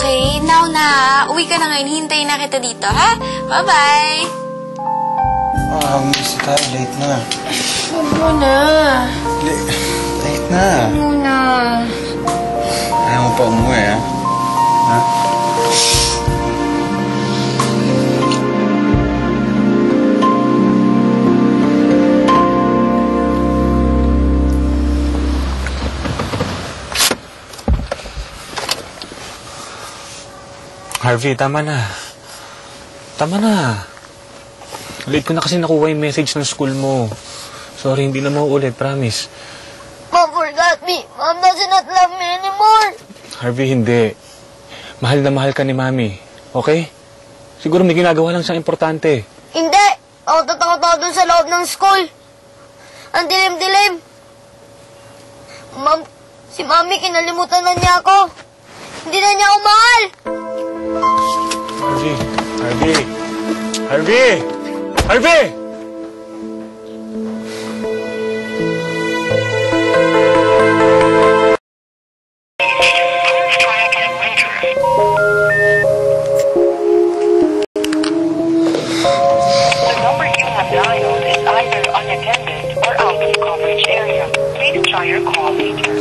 Okay, now na. Uwi ka na ngayon. Hintayin na kita dito, ha? Bye-bye. Miss tayo. Late na. Huwag mo na. Late na. Huwag mo na. Ayaw mo pa umuwi, ha? Ha? Harvey, tama na. Tama na. Late ko na kasi nakuha yung message ng school mo. Sorry, hindi na mauulit, promise. Mom forgot me. Mom does not love me anymore. Harvey, hindi. Mahal na mahal ka ni Mami. Okay? Siguro may ginagawa lang siyang importante. Hindi. Ako tatakot ako dun sa loob ng school. Ang dilim-dilim. Mom, si Mami kinalimutan na niya ako. Hindi na niya ako mahal. Harvey! Harvey! Harvey! Harvey! The number you have dialed is either unattended or out of coverage area. Please try your call later.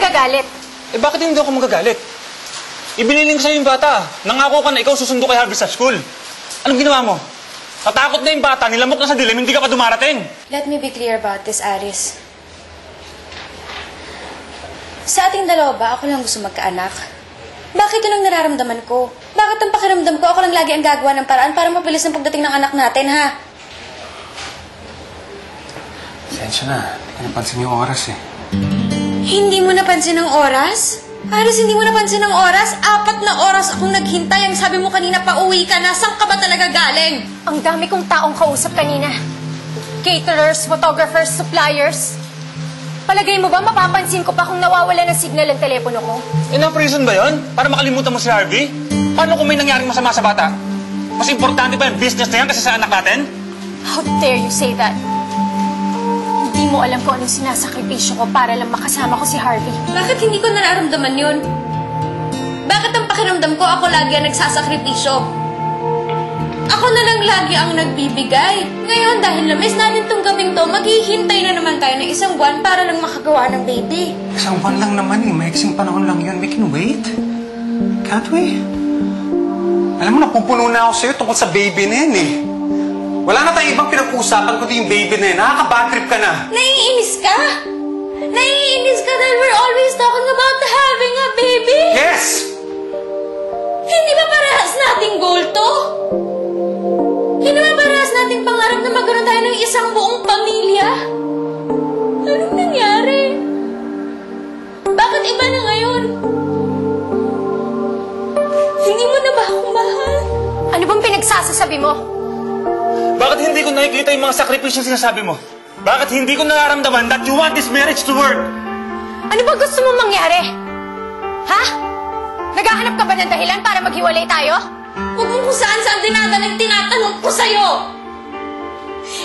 Galit. Bakit hindi ako magagalit? Ibiniling sa'yo yung bata. Nangako ka na ikaw susundo kay Harvey sa school. Anong ginawa mo? Natakot na yung bata, nilamok na sa dilim, hindi ka pa dumarating. Let me be clear about this, Aris. Sa ating dalawa ba, ako lang gusto magkaanak? Bakit yun ang nararamdaman ko? Bakit ang pakiramdam ko, ako lang lagi ang gagawa ng paraan para mabilis ang pagdating ng anak natin, ha? Sensya na. Hindi ko napansin yung oras, eh. Hindi mo napansin ang oras? Aris, hindi mo napansin ang oras? 4 na oras akong naghintay. Ang sabi mo kanina, pauwi ka na. Saan ka ba talaga galing? Ang dami kong taong kausap kanina. Caterers, photographers, suppliers. Palagay mo ba mapapansin ko pa kung nawawala ng signal ang telepono ko? Enough reason ba yon? Para makalimutan mo si Harvey? Paano kung may nangyaring masama sa bata? Mas importante ba yung business na yan kasi sa anak natin? How dare you say that? Hindi mo alam kung anong sinasakripisyo ko para lang makasama ko si Harvey. Bakit hindi ko nararamdaman yun? Bakit ang pakiramdam ko ako lagi ang nagsasakripisyo? Ako na lang lagi ang nagbibigay. Ngayon, dahil na-miss natin tong gabing to, maghihintay na naman tayo ng 1 buwan para lang makagawa ng baby. 1 buwan lang naman, eh. Maiksing panahon lang yun. We can wait. Can't we? Alam mo, napupuno na ako sa'yo tungkol sa baby na yan, eh. Wala na tayong ibang pinag-uusapan kundi yung baby na yun. Nakaka-bad trip ka na. Naiinis ka? Naiinis ka dahil we're always talking about having a baby? Yes! Hindi ba parehas nating goal to? Hindi ba parehas nating pangarap na magkaroon tayo ng isang buong pamilya? Anong nangyari? Bakit iba na ngayon? Hindi mo na ba ako mahal? Ano bang pinagsasasabi mo? Bakit hindi ko nakikita yung mga sakripisyo sinasabi mo? Bakit hindi ko nararamdaman that you want this marriage to work? Ano ba gusto mo mangyari? Ha? Naghahanap ka ba ng dahilan para maghiwalay tayo? Huwag mo kung saan-saan dinadalang tinatanong ko sa'yo.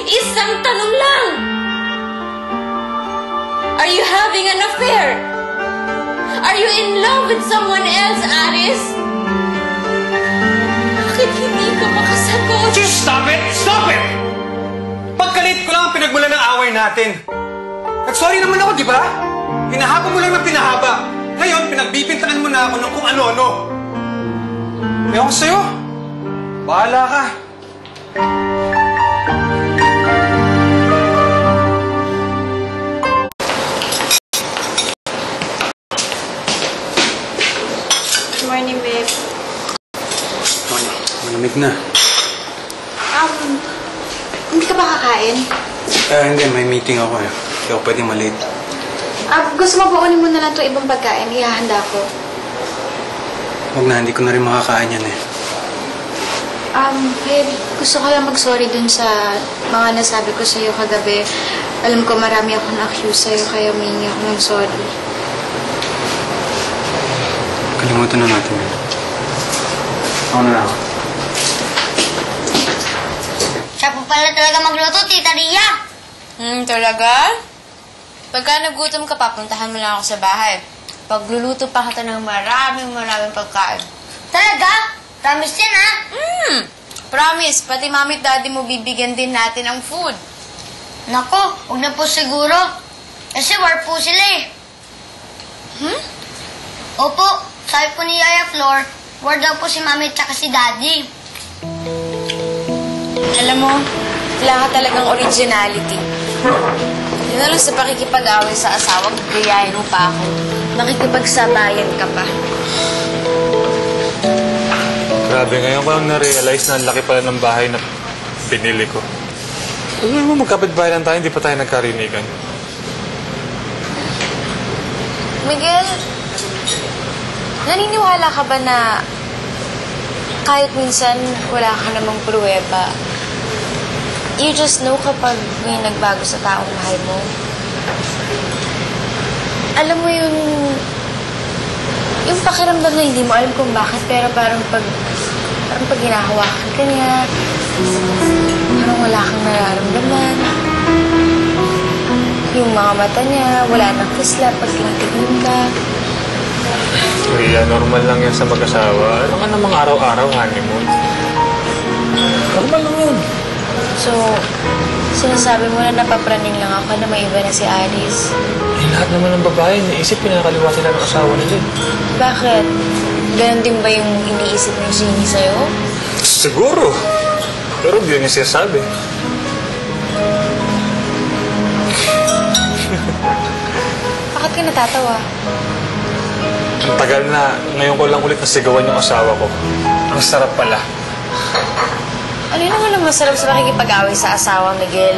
Isang tanong lang. Are you having an affair? Are you in love with someone else, Aris? Bakit hindi ka makasagot? Just stop it! Stop it! Pagkalit ko lang ang pinagmula ng away natin. Nag-sorry naman ako, di ba? Pinahaba mo lang ng pinahaba. Ngayon, pinagbibintangan mo na ako ng kung ano-ano. Ewan ko sa'yo. Bahala ka. Good morning, babe. Malamig na. Hindi ka ba kakain? Hindi. May meeting ako eh. Hindi ako pwedeng malate. Gusto mo paunin mo na lang itong ibang pagkain. Ihahanda ko. Huwag na. Hindi ko na rin makakain yan eh. Babe, gusto ko lang mag-sorry dun sa mga nasabi ko sa'yo kagabi. Alam ko marami ako na-accuse sa'yo, kaya humingi ako ng sorry. Kalimutan na natin yun. Ako na lang. Siya po pala talaga magluto, Tita Ria. Talaga? Pagka nagutom ka, papuntahan mo lang ako sa bahay. Pagluluto pa kita ng maraming pagkain. Talaga? Promise yan, ha? Promise, pati mami at daddy mo bibigyan din natin ang food. Nako, huwag na po siguro. Kasi war po sila eh. Opo, sabi po ni Yaya Flor, war daw po si Mami at saka si Daddy. Alam mo, wala ka talagang originality. Lalo sa pakikipag-away sa asawa, gayahin mo pa ako. Nakikipagsabayan ka pa. Grabe, ngayon ko lang na-realize na ang laki pala ng bahay na pinili ko. Alam mo, magkapit-bahay lang tayo, hindi pa tayo nagkarinigan. Miguel, naniniwala ka ba na kahit minsan wala ka namang pruweba, you just know kapag may nagbago sa taong mahal mo? Alam mo yung pakiramdam na hindi mo alam kung bakit, pero parang pag hinahawakan ka niya, parang wala kang nararamdaman. Yung mga mata niya, wala nang kisla pag tinitignan ka. Ria, normal lang yan sa mag-asawa. Ano ka namang araw-araw, honeymoon? Normal lang yun. So, sinasabi mo na napapraning lang ako na may iba na si Alice. Eh, lahat naman ng babae, naisip pinakaliwa sila ng asawa nila. Bakit? Ganon din ba yung iniisip ng Jeannie sa'yo? Siguro. Pero hindi niya sinasabi. Bakit ka natatawa? Ang tagal na, ngayon ko lang ulit nasigawan yung asawa ko. Ang sarap pala. Ano yun naman ang masarap sa makikipag-away sa asawa, Miguel?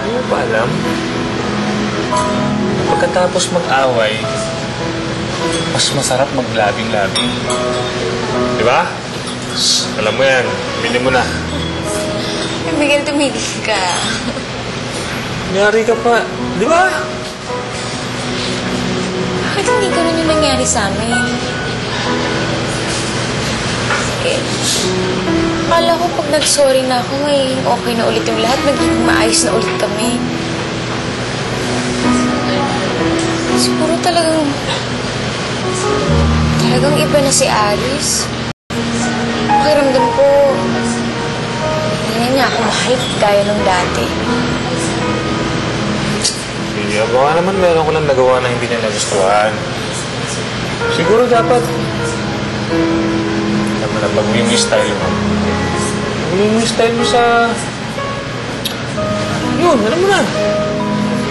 Hindi mo ba alam? Pagkatapos mag-away, mas masarap maglabing-labing. Di ba? Alam mo yan. Bili mo na. Ay, Miguel, tumigil ka. Nangyari ka pa. Di ba? Bakit hindi ganun yung nangyari sa amin? Miguel, akala ko pag nag-sorry na ako, okay na ulit yung lahat. Nagiging maayos na ulit kami. Siguro talagang iba na si Alice. Pakiramdam ko, hindi na niya ako mahal gaya nung dati. Iya, baka naman meron ko lang nagawa na hindi niya nagustuhan. Siguro dapat, alam mo na, baguhin mo yung style mo. Baguhin mo yung style mo sa... Yun, alam mo na.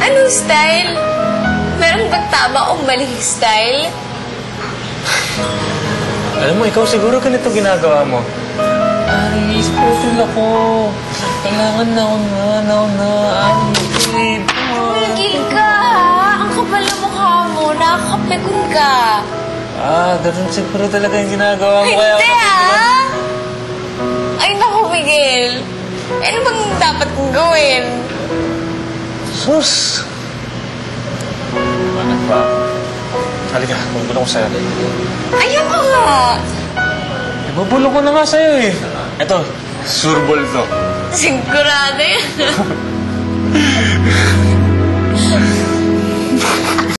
Anong style? Meron ba tama o maling style? Alam mo, ikaw siguro ganito ginagawa mo. Spoken ako. Kailangan na. Babe. Miguel ka! Ang kapal na mukha mo. Nakakapekon ka. Ganun siguro talaga yung ginagawa mo. Hindi Ay, naku, Miguel. Ano bang dapat kong gawin? Sus! Bakit ba? Halika, bubulong ko sa'yo. Ayoko nga. Bubulong ko na nga sa'yo eh. Ito, surbol to. Sigurado yan.